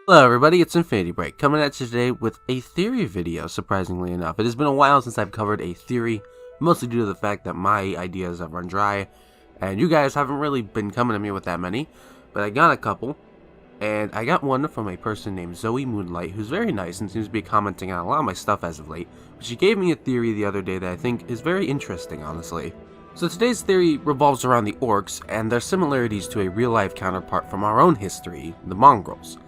Hello everybody, it's Infinity Break, coming at you today with a theory video, surprisingly enough. It has been a while since I've covered a theory, mostly due to the fact that my ideas have run dry, and you guys haven't really been coming to me with that many, but I got a couple, and I got one from a person named Moonlight, who's very nice and seems to be commenting on a lot of my stuff as of late, but she gave me a theory the other day that I think is very interesting, honestly. So today's theory revolves around the Orcs, and their similarities to a real-life counterpart from our own history, the Mongrels.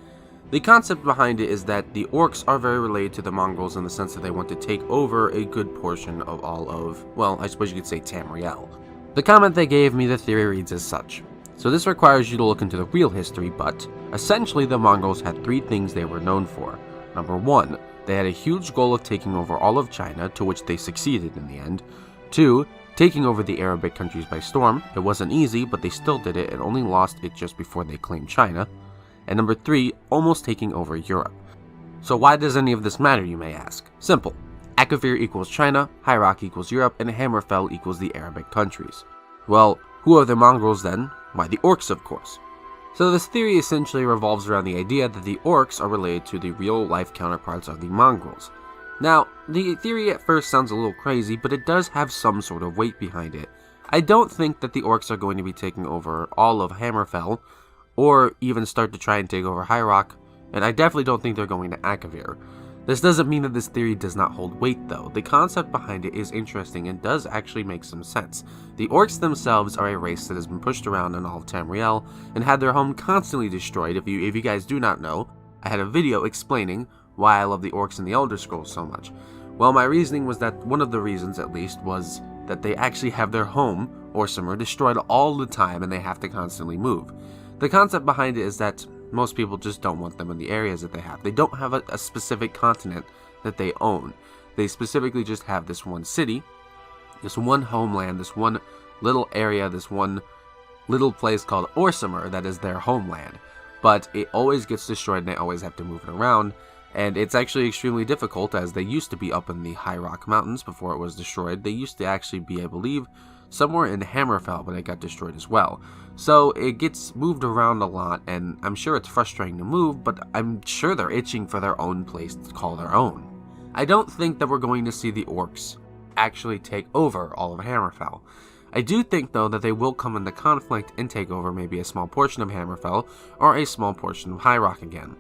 The concept behind it is that the Orcs are very related to the Mongrels in the sense that they want to take over a good portion of all of, well, I suppose you could say Tamriel. The comment they gave me the theory reads as such. So this requires you to look into the real history, but essentially the Mongrels had three things they were known for. Number one, they had a huge goal of taking over all of China, to which they succeeded in the end. Two, taking over the Arabic countries by storm. It wasn't easy, but they still did it and only lost it just before they claimed China. And number three, almost taking over Europe. So why does any of this matter, you may ask? Simple. Akavir equals China, High Rock equals Europe, and Hammerfell equals the Arabic countries. Well, who are the Mongrels then? Why, the Orcs, of course. So this theory essentially revolves around the idea that the Orcs are related to the real-life counterparts of the Mongrels. Now, the theory at first sounds a little crazy, but it does have some sort of weight behind it. I don't think that the Orcs are going to be taking over all of Hammerfell, or even start to try and take over High Rock, and I definitely don't think they're going to Akavir. This doesn't mean that this theory does not hold weight though. The concept behind it is interesting and does actually make some sense. The Orcs themselves are a race that has been pushed around in all of Tamriel and had their home constantly destroyed. If you guys do not know, I had a video explaining why I love the Orcs in the Elder Scrolls so much. Well, my reasoning was that one of the reasons at least was that they actually have their home, Orsimer, destroyed all the time and they have to constantly move. The concept behind it is that most people just don't want them in the areas that they have. They don't have a specific continent that they own. They specifically just have this one city, this one homeland, this one little area, this one little place called Orsimer that is their homeland. But it always gets destroyed and they always have to move it around. And it's actually extremely difficult, as they used to be up in the High Rock Mountains before it was destroyed. They used to actually be, I believe, somewhere in Hammerfell, but it got destroyed as well. So it gets moved around a lot, and I'm sure it's frustrating to move, but I'm sure they're itching for their own place to call their own. I don't think that we're going to see the Orcs actually take over all of Hammerfell. I do think, though, that they will come into conflict and take over maybe a small portion of Hammerfell, or a small portion of High Rock again.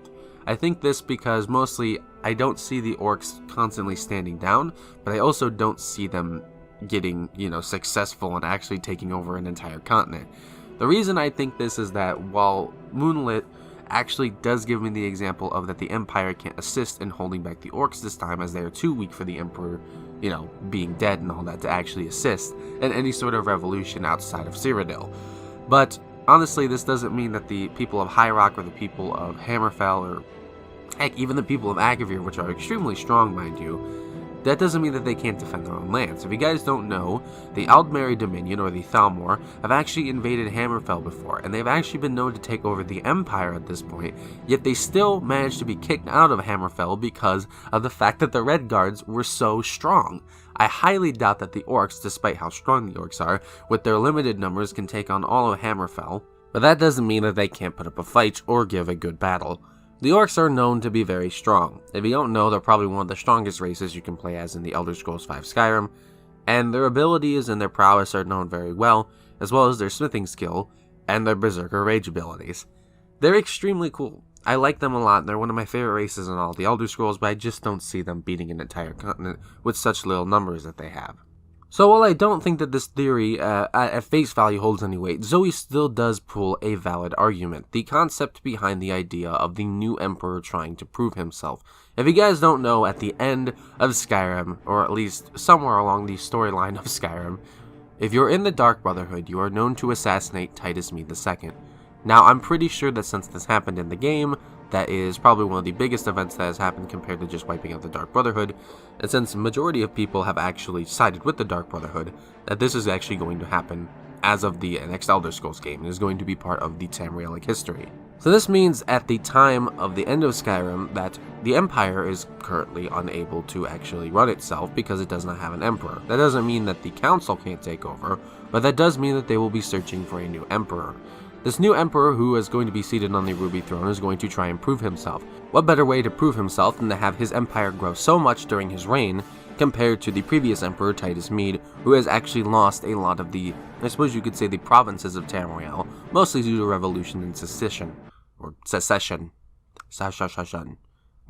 I think this because mostly I don't see the Orcs constantly standing down, but I also don't see them getting, successful and actually taking over an entire continent. The reason I think this is that while Moonlight actually does give me the example of that the Empire can't assist in holding back the Orcs this time, as they are too weak for the Emperor, being dead and all that, to actually assist in any sort of revolution outside of Cyrodiil. But honestly, this doesn't mean that the people of High Rock or the people of Hammerfell, or heck, even the people of Akavir, which are extremely strong, mind you, that doesn't mean that they can't defend their own lands. If you guys don't know, the Aldmeri Dominion, or the Thalmor, have actually invaded Hammerfell before, and they've actually been known to take over the Empire at this point, yet they still managed to be kicked out of Hammerfell because of the fact that the Red Guards were so strong. I highly doubt that the Orcs, despite how strong the Orcs are, with their limited numbers can take on all of Hammerfell, but that doesn't mean that they can't put up a fight or give a good battle. The Orcs are known to be very strong. If you don't know, they're probably one of the strongest races you can play as in the Elder Scrolls V Skyrim, and their abilities and their prowess are known very well as their smithing skill and their Berserker Rage abilities. They're extremely cool. I like them a lot, and they're one of my favorite races in all the Elder Scrolls, but I just don't see them beating an entire continent with such little numbers that they have. So while I don't think that this theory at face value holds any weight, Zoe still does pull a valid argument. The concept behind the idea of the new Emperor trying to prove himself. If you guys don't know, at the end of Skyrim, or at least somewhere along the storyline of Skyrim, if you're in the Dark Brotherhood, you are known to assassinate Titus Mede II. Now, I'm pretty sure that since this happened in the game, that is probably one of the biggest events that has happened compared to just wiping out the Dark Brotherhood, and since the majority of people have actually sided with the Dark Brotherhood, that this is actually going to happen as of the next Elder Scrolls game. It is going to be part of the Tamrielic history. So this means at the time of the end of Skyrim that the Empire is currently unable to actually run itself because it does not have an Emperor. That doesn't mean that the Council can't take over, but that does mean that they will be searching for a new Emperor. This new emperor who is going to be seated on the ruby throne is going to try and prove himself. What better way to prove himself than to have his empire grow so much during his reign compared to the previous emperor, Titus Mede, who has actually lost a lot of the, I suppose you could say, the provinces of Tamriel, mostly due to revolution and secession. Or secession.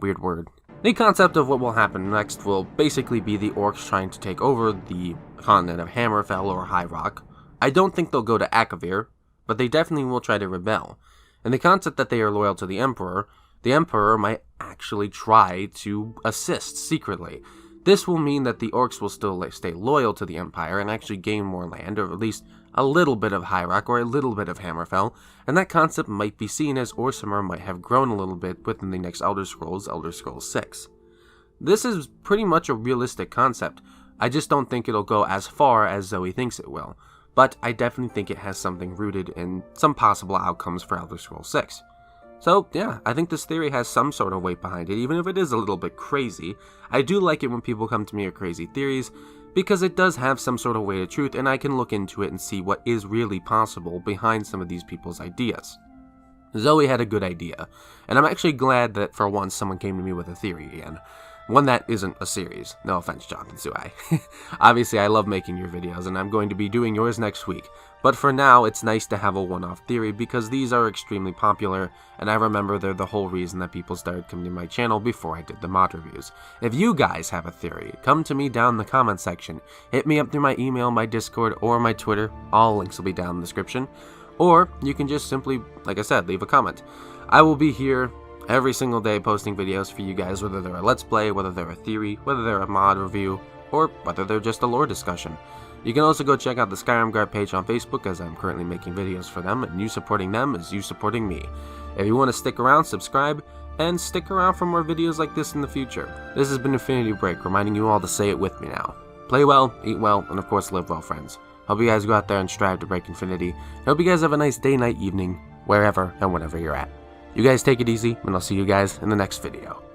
Weird word. The concept of what will happen next will basically be the Orcs trying to take over the continent of Hammerfell or High Rock. I don't think they'll go to Akavir, but they definitely will try to rebel. And the concept that they are loyal to the Emperor might actually try to assist secretly. This will mean that the Orcs will still stay loyal to the Empire and actually gain more land, or at least a little bit of High Rock or a little bit of Hammerfell, and that concept might be seen as Orsimer might have grown a little bit within the next Elder Scrolls 6. This is pretty much a realistic concept. I just don't think it'll go as far as Zoe thinks it will, but I definitely think it has something rooted in some possible outcomes for Elder Scrolls 6. So, yeah, I think this theory has some sort of weight behind it, even if it is a little bit crazy. I do like it when people come to me with crazy theories, because it does have some sort of weight of truth, and I can look into it and see what is really possible behind some of these people's ideas. Zoe had a good idea, and I'm actually glad that for once someone came to me with a theory again. One that isn't a series. No offense, Jonathan Suai. Obviously, I love making your videos, and I'm going to be doing yours next week. But for now, it's nice to have a one-off theory because these are extremely popular, and I remember they're the whole reason that people started coming to my channel before I did the mod reviews. If you guys have a theory, come to me down in the comment section. Hit me up through my email, my Discord, or my Twitter. All links will be down in the description. Or you can just simply, like I said, leave a comment. I will be here every single day posting videos for you guys, whether they're a Let's Play, whether they're a theory, whether they're a mod review, or whether they're just a lore discussion. You can also go check out the Skyrim Guard page on Facebook, as I'm currently making videos for them, and you supporting them is you supporting me. If you want to stick around, subscribe, and stick around for more videos like this in the future. This has been Infinity Break, reminding you all to say it with me now. Play well, eat well, and of course live well, friends. Hope you guys go out there and strive to break infinity. I hope you guys have a nice day, night, evening, wherever and whenever you're at. You guys take it easy, and I'll see you guys in the next video.